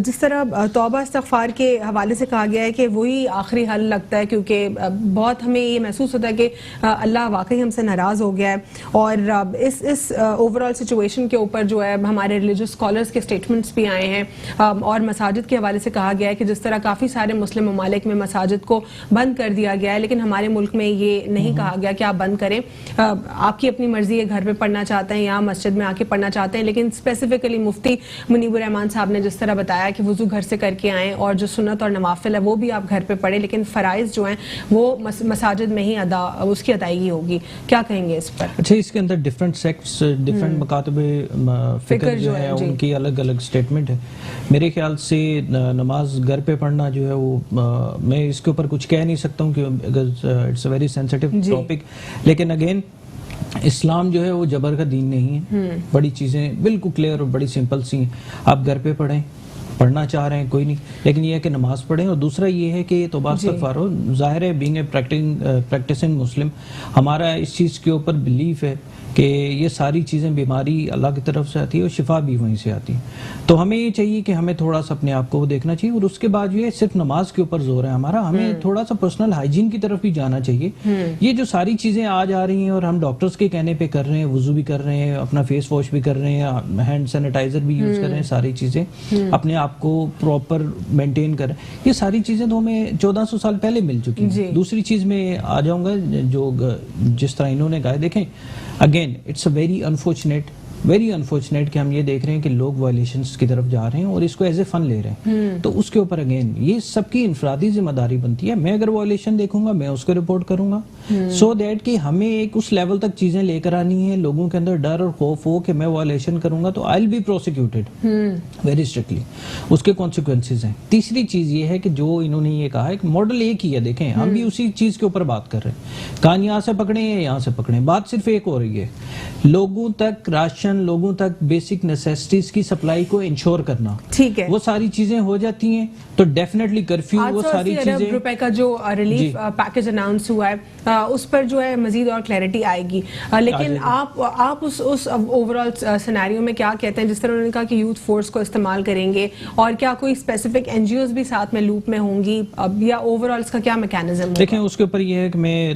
जिस तरह तौबा इस्तगफार के हवाले से कहा गया है कि वही आखिरी हल लगता है, क्योंकि बहुत हमें ये महसूस होता है कि अल्लाह वाकई हमसे नाराज हो गया है। और इस ओवरऑल सिचुएशन के ऊपर जो है हमारे रिलीजियस स्कॉलर्स के स्टेटमेंट्स भी आए हैं और मसाजिद के हवाले से कहा गया है कि जिस तरह काफ़ी सारे मुस्लिम ममालिक में मसाजिद को बंद कर दिया गया है, लेकिन हमारे मुल्क में ये नहीं कहा गया कि आप बंद करें। आपकी अपनी मर्जी है, घर पे पढ़ना चाहते हैं या मस्जिद में आके पढ़ना चाहते हैं, लेकिन स्पेसिफिकली मुफ्ती मुनीबुर रहमान साहब ने जिस तरह बताया कि वुजू घर से करके आएँ और जो सुन्नत और नवाफिल है वो भी आप घर पे पढ़ें, लेकिन फ़राइज़ जो हैं वो मसाजिद में ही उसकी अदायगी होगी। क्या कहेंगे इस पर? अच्छा, इसके अंदर डिफरेंट सेक्ट्स, डिफरेंट मकातबे फिक्र जो है उनकी अलग अलग स्टेटमेंट है। मेरे ख्याल से नमाज घर पे पढ़ना जो है वो मैं इसके ऊपर कुछ कह नहीं सकता हूँ क्योंकि it's a very sensitive topic, लेकिन अगेन इस्लाम जो है वो जबर का दीन नहीं है। बड़ी चीज़ें बिल्कुल क्लियर और बड़ी सिंपल सी हैं। आप घर पे पढ़ें, पढ़ना चाह रहे हैं कोई नहीं, लेकिन ये है कि नमाज पढ़ें। और दूसरा ये है कि तौबा इस्तगफार जाहिर है बीइंग ए प्रैक्टिसिंग मुस्लिम हमारा इस चीज़ के ऊपर बिलीफ है कि ये सारी चीज़ें बीमारी अल्लाह की तरफ से आती है और शिफा भी वहीं से आती है। तो हमें ये चाहिए कि हमें थोड़ा सा अपने आप को देखना चाहिए, और उसके बाद ये सिर्फ नमाज के ऊपर जोर है हमारा, हमें थोड़ा सा पर्सनल हाइजीन की तरफ भी जाना चाहिए। ये जो सारी चीज़ें आज आ रही हैं और हम डॉक्टर्स के कहने पे कर रहे हैं, वुजू भी कर रहे हैं, अपना फेस वॉश भी कर रहे हैं, हैंड सैनिटाइजर भी यूज़ कर रहे हैं, सारी चीज़ें अपने आप को प्रॉपर मेंटेन कर रहे हैं, ये सारी चीज़ें तो हमें 1400 साल पहले मिल चुकी हैं। दूसरी चीज़ में आ जाऊँगा जो जिस तरह इन्होंने कहा, देखें again it's a very unfortunate कि हम ये देख रहे हैं कि लोग वायलेशंस की तरफ जा रहे हैं और इसको एज ए फन ले रहे हैं। तो उसके ऊपर अगेन ये सबकी इंफरादी जिम्मेदारी बनती है। मैं अगर वायलेशन देखूंगा मैं उसको रिपोर्ट करूंगा, सो दैट कि हमें एक उस लेवल तक चीजें लेकर आनी है, लोगों के अंदर डर और खौफ हो कि मैं वायलेशन करूंगा तो I will be prosecuted very strictly, उसके कॉन्सिक्वेंसेज हैं। तीसरी चीज ये है कि जो इन्होंने ये कहा है कि मॉडल एक ही है, देखें हम भी उसी चीज के ऊपर बात कर रहे हैं, कान यहाँ से पकड़े या यहाँ से पकड़े, बात सिर्फ एक हो रही है, लोगों तक राशन, लोगों तक बेसिक नेसेसिटीज की सप्लाई को इंश्योर करना, ठीक है, वो सारी चीजें हो जाती हैं तो डेफिनेटली कर्फ्यू, वो सारी चीजें, रुपए का जो रिलीफ पैकेज अनाउंस हुआ है उस पर जो है मजीद और क्लैरिटी आएगी। लेकिन आप उस ओवरऑल सिनेरियो में क्या कहते हैं, जिस तरह उन्होंने कहा कि यूथ फोर्स को इस्तेमाल करेंगे, और क्या कोई स्पेसिफिक एनजीओज भी साथ में लूप में होंगी, या ओवरऑल इसका क्या मैकेनिज्म होगा? देखें उसके ऊपर ये है कि मैं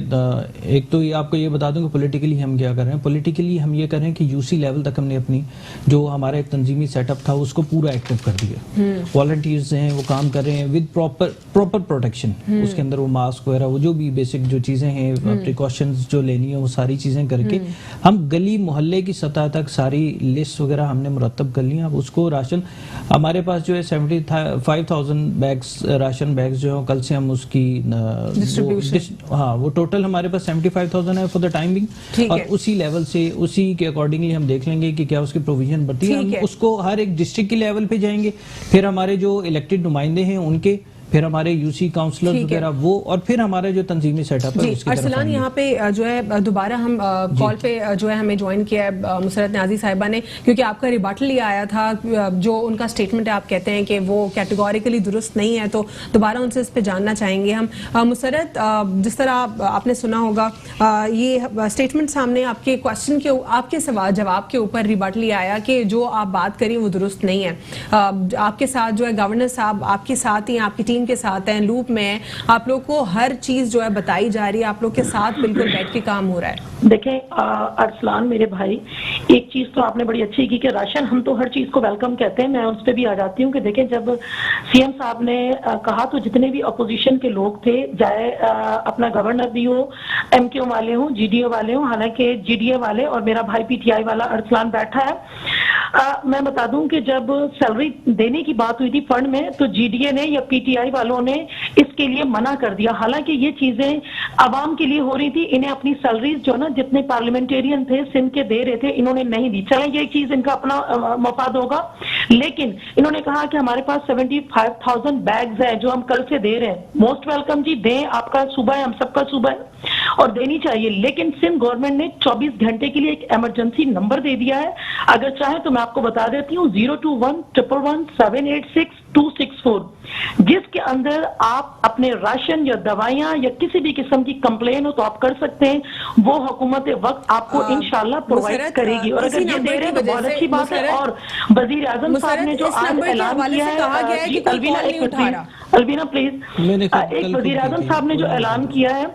एक तो ये आपको ये बता दूं कि पॉलिटिकली हम क्या कर रहे हैं। पॉलिटिकली हम ये कर रहे हैं कि यूसी लेवल तक हमने अपनी जो हमारा एक तंजीमी सेटअप था उसको पूरा एक्टिव कर दिया। वॉलंटियर्स हैं वो काम कर रहे हैं विद प्रॉपर प्रोटेक्शन, उसके अंदर वो मास्क वगैरह, वो जो भी बेसिक जो चीजें हैं, प्रिकॉशंस जो लेनी है, वो सारी चीजें करके हम गली मोहल्ले की सतह तक सारी लिस्ट वगैरह हमने मुरतब कर ली। अब उसको राशन हमारे पास जो है 75,000 बैग्स राशन बैग्स जो है, कल से हम उसकी वो टोटल हमारे पास 75,000 है फॉर द टाइम बिंग, और उसी लेवल से उसी के अकॉर्डिंगली हम देख लेंगे कि क्या उसकी प्रोविजन बढ़ती है। हम उसको हर एक डिस्ट्रिक्ट के लेवल पे जाएंगे, फिर हमारे जो इलेक्टेड नुमाइंदे हैं उनके, फिर हमारे यूसी काउंसलर्स वगैरह वो, और फिर हमारा जो तंजीमी सेटअप है उसकी अरसलान यहाँ पे जो है दोबारा हम कॉल पे जो है हमें ज्वाइन किया है मुसरत न्याजी साहिबा ने, क्योंकि आपका रिबाटल ये आया था, जो उनका स्टेटमेंट है आप कहते हैं कि वो कैटेगोरिकली दुरुस्त नहीं है, तो दोबारा उनसे इस पे जानना चाहेंगे हम। मुसरत, जिस तरह आपने सुना होगा ये स्टेटमेंट सामने आपके क्वेश्चन के, आपके सवाल जवाब के ऊपर रिबाटल ये आया कि जो आप बात करें वो दुरुस्त नहीं है। आपके साथ जो है गवर्नर साहब आपके साथ ही, आपकी टीम के साथ हैं, लूप में हैं, आप लोग को हर चीज जो है बताई जा रही है, आप लोग के साथ बिल्कुल बैठ के काम हो रहा है। देखें अरसलान मेरे भाई, एक चीज तो आपने बड़ी अच्छी की कि राशन, हम तो हर चीज को वेलकम कहते हैं, मैं उस पर भी आ जाती हूँ कि देखें जब सीएम साहब ने कहा तो जितने भी अपोजिशन के लोग थे, चाहे अपना गवर्नर भी हो, एमक्यू वाले हो, जीडीए वाले हो, हालांकि जीडीए वाले और मेरा भाई पीटीआई वाला अरसलान बैठा है, मैं बता दूं कि जब सैलरी देने की बात हुई थी फंड में, तो जीडीए ने या पीटीआई वालों ने इसके लिए मना कर दिया। हालांकि ये चीजें आवाम के लिए हो रही थी, इन्हें अपनी सैलरीज जो ना जितने पार्लियामेंटेरियन थे सिंध के दे रहे थे, इन्होंने नहीं दी। चलें ये चीज इनका अपना मफाद होगा, लेकिन इन्होंने कहा कि हमारे पास 75,000 बैग्स हैं जो हम कल से दे रहे हैं। मोस्ट वेलकम जी, दें, आपका सूबा है, हम सबका सूबा है और देनी चाहिए। लेकिन सिंध गवर्नमेंट ने 24 घंटे के लिए एक इमरजेंसी नंबर दे दिया है, अगर चाहे तो मैं आपको बता देती हूँ, 021-111-786-264, जिसके अंदर आप अपने राशन या दवाइयां या किसी भी किस्म की कंप्लेन हो तो आप कर सकते हैं, वो हुकूमत वक्त आपको इंशाल्लाह प्रोवाइड करेगी। और अगर ये दे रहे हैं तो बहुत अच्छी बात है। और वज़ीर आज़म साहब ने जो आज ऐलान किया है, अलवीना प्लीज, एक वज़ीर आज़म साहब ने जो ऐलान किया है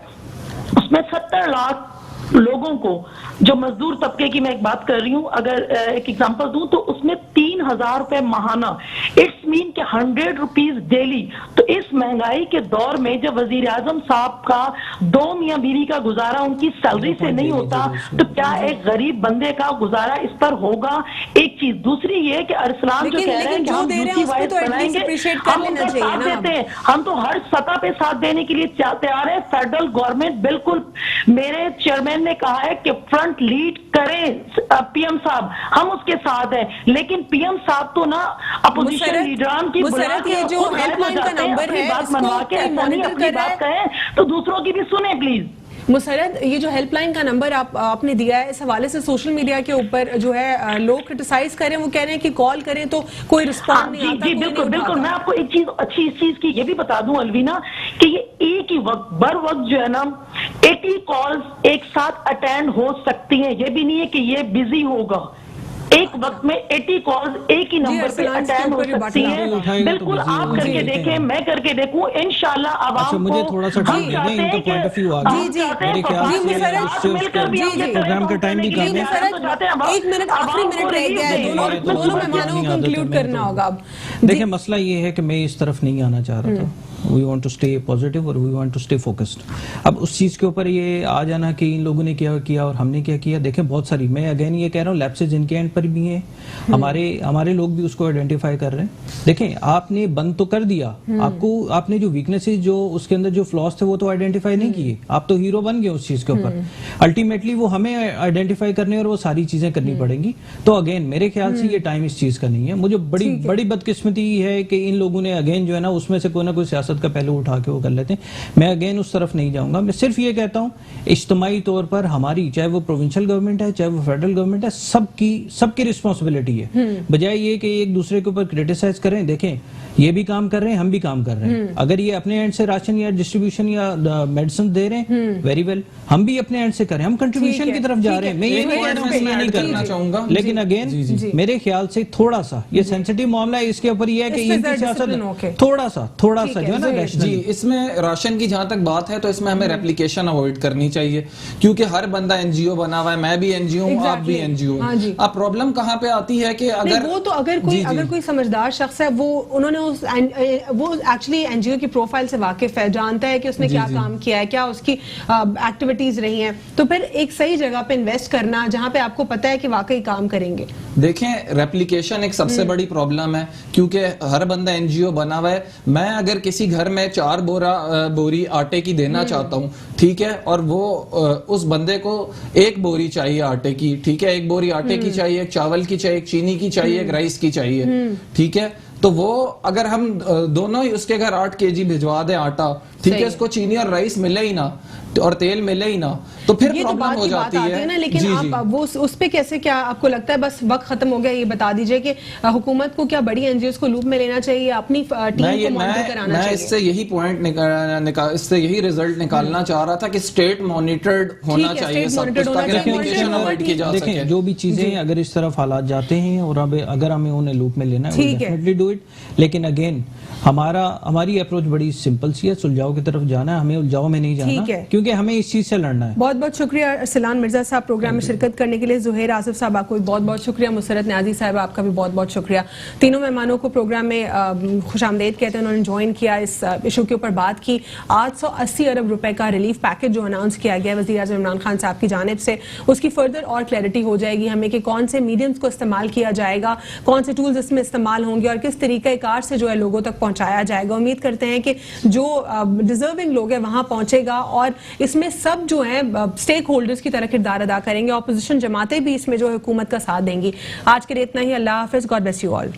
उसमें 70 लाख लोगों को, जो मजदूर तबके की मैं एक बात कर रही हूं, अगर एक एग्जांपल दूं तो उसमें 3,000 रुपए महाना, इट्स मीन के 100 रुपीज डेली। तो इस महंगाई के दौर में जब वजीर आजम साहब का 2 मियां बीवी का गुजारा उनकी सैलरी से नहीं होता, तो क्या एक गरीब बंदे का गुजारा इस पर होगा? एक चीज। दूसरी ये कि अरसलान जो कह रहे हैं कि हम यूसी वाइज बनाएंगे, हम उनका साथ देते हैं, हम तो हर सतह पे साथ देने के लिए तैयार है। फेडरल गवर्नमेंट बिल्कुल, मेरे चेयरमैन ने कहा है कि फ्रंट लीड करें पीएम साहब, हम उसके साथ हैं, लेकिन पीएम साहब तो ना अपोजिशन लीडरान की बुला के जो हेल्पलाइन का नंबर है, बात मनवा के ऐसा नहीं अपनी बात कहें तो दूसरों की भी सुने प्लीज। मुसरत, ये जो हेल्पलाइन का नंबर आपने दिया है, इस हवाले से सोशल मीडिया के ऊपर जो है लोग क्रिटिसाइज करें, वो कह रहे हैं कि कॉल करें तो कोई रिस्पॉन्स नहीं आता। जी बिल्कुल बिल्कुल, मैं आपको एक चीज अच्छी इस चीज की ये भी बता दूं अलवीना कि ये एक ही वक्त बर वक्त जो है ना 80 कॉल्स एक साथ अटेंड हो सकती हैं, ये भी नहीं है कि ये बिजी होगा। एक वक्त में 80 कॉल्स एक ही नंबर पे अरसलान इसके अटेंड हो ऊपर ये सकती बात है। उठाएगा तो बिल्कुल busy आप होगा। करके जी, देखें, मैं करके देखूं, इंशाल्लाह आवाम अच्छा, मुझे थोड़ा सा हम टाइम दे चाहते दें, हैं इनका कि point of view आ हम गया। जी, चाहते हैं मेरे ख्याल वफाक से के साथ उससे मिलकर भी हम जी, ये जी, प्रोग्राम का टाइम भी करने के लिए कम है। तैयार तो चाहते हैं। एक मिनट, आखिरी मिनट रह गया है, दोनों मेहमानों को इंक्लूड करना होगा अब। देखिए मसला ये है कि मैं इस तरफ नहीं आना चाह रहा था। We want to stay positive और we want to stay focused. अब उस चीज के ऊपर ये आ जाना कि इन लोगों ने क्या किया और हमने क्या किया, देखें बहुत सारी, मैं अगेन ये कह रहा हूँ लैप्सेज इनके एंड पर भी हैं, हमारे लोग भी उसको आइडेंटिफाई कर रहे हैं। देखें आपने बंद तो कर दिया, आपने जो वीकनेसेस, जो उसके अंदर जो फ्लॉज थे वो तो आइडेंटिफाई नहीं किए, आप तो हीरो बन गए उस चीज के ऊपर। अल्टीमेटली वो हमें आइडेंटिफाई करने और वो सारी चीजें करनी पड़ेंगी। तो अगेन मेरे ख्याल से ये टाइम इस चीज का नहीं है। मुझे बड़ी बदकिस्मती है कि इन लोगों ने अगेन जो है ना उसमें से कोई ना कोई सियासत का पहलू उठा के वो कर लेते हैं। मैं अगेन उस तरफ नहीं जाऊंगा। मैं सिर्फ ये कहता हूँ इज्तिमाई तौर पर हमारी, चाहे वो प्रोविंशियल गवर्नमेंट है चाहे वो फेडरल गवर्नमेंट है, सबकी रिस्पॉन्सिबिलिटी है। बजाय ये कि एक दूसरे के ऊपर क्रिटिसाइज करें, देखें ये भी काम कर रहे हैं, हम भी काम कर रहे हैं। अगर ये अपने एंड से राशन या डिस्ट्रीब्यूशन या मेडिसिन दे रहे हैं, वेरी वेल, हम भी अपने एंड से करें, हम कंट्रीब्यूशन की तरफ जा रहे हैं। मैं ये नहीं कह रहा हूं कि मैं नहीं करना चाहूंगा, लेकिन अगेन मेरे ख्याल से थोड़ा सा ये सेंसिटिव मामला है, इसके ऊपर ये है कि इनकी सियासत थोड़ा सा जो है ना जी, इसमें राशन की जहां तक बात है तो इसमें हमें रेप्लिकेशन अवॉइड करनी चाहिए, क्योंकि हर बंदा एनजीओ बना हुआ है, मैं भी एनजीओ हूं, आप भी एनजीओ। अब प्रॉब्लम कहां पे आती है कि अगर वो तो अगर कोई समझदार शख्स है, वो एक्चुअली एनजीओ की प्रोफाइल से वाकिफ है, जानता है कि उसने क्या काम किया है, क्या उसकी एक्टिविटीज रही हैं, तो फिर एक सही जगह पे इन्वेस्ट करना जहां पे आपको पता है कि वाकई काम करेंगे। देखें रेप्लिकेशन एक सबसे बड़ी प्रॉब्लम है, क्योंकि हर बंदा एनजीओ बना हुआ है। मैं अगर किसी घर में 4 बोरी आटे की देना चाहता हूं, ठीक है, और वो उस बंदे को 1 बोरी चाहिए आटे की, ठीक है, 1 बोरी आटे की चाहिए, 1 चावल की चाहिए, 1 चीनी की चाहिए, 1 राइस की चाहिए, ठीक है, तो वो अगर हम दोनों ही उसके घर 8 kg भिजवा दें आटा, ठीक है, इसको चीनी और राइस मिले ही ना और तेल मिले ही ना, तो फिर प्रॉब्लम हो जाती है ना। लेकिन आप वो उस पे कैसे, क्या आपको लगता है बस वक्त खत्म हो गया? ये बता दीजिए कि हुकूमत को क्या बड़ी एनजीओ को लूप में लेना चाहिए, अपनी टीम को मॉनिटर कराना चाहिए? इससे यही पॉइंट इससे यही रिजल्ट निकालना चाह रहा था कि स्टेट मॉनिटर्ड होना चाहिए सब कुछ, ताकि रेप्लिकेशन अवॉइड की जा सके। जो भी चीजें अगर इस तरफ हालात जाते हैं और अगर हमें उन्हें लूप में लेना है, डेफिनेटली डू इट। लेकिन अगेन हमारी अप्रोच बड़ी सिंपल सी है, सुलझाव की तरफ जाना है, हमें उलझाव में नहीं जाना, क्योंकि हमें इस चीज से लड़ना है। बहुत बहुत शुक्रिया अरसलान मिर्जा साहब प्रोग्राम में शिरकत करने के लिए। ज़ुहैर आसिफ साहब आपको भी बहुत बहुत शुक्रिया। मुसरत न्याजी साहब आपका भी बहुत बहुत शुक्रिया। तीनों मेहमानों को प्रोग्राम में खुशामदीद कहते हैं, उन्होंने ज्वाइन किया, इस इशू के ऊपर बात की। 880 अरब रुपए का रिलीफ पैकेज जो अनाउंस किया गया वज़ीर आज़म इमरान खान साहब की जानिब से, उसकी फर्दर और क्लैरिटी हो जाएगी हमें कि कौन से मीडियम्स को इस्तेमाल किया जाएगा, कौन से टूल्स इसमें इस्तेमाल होंगे और किस तरीक़ाकार से जो है लोगों तक पहुंचाया जाएगा। उम्मीद करते हैं कि जो डिजर्विंग लोग हैं वहां पहुंचेगा और इसमें सब जो है स्टेक होल्डर्स की तरह किरदार अदा करेंगे। ऑपोजिशन जमातें भी इसमें जो हुकूमत का साथ देंगी। आज के लिए इतना ही। अल्लाह हाफिज। God bless you all.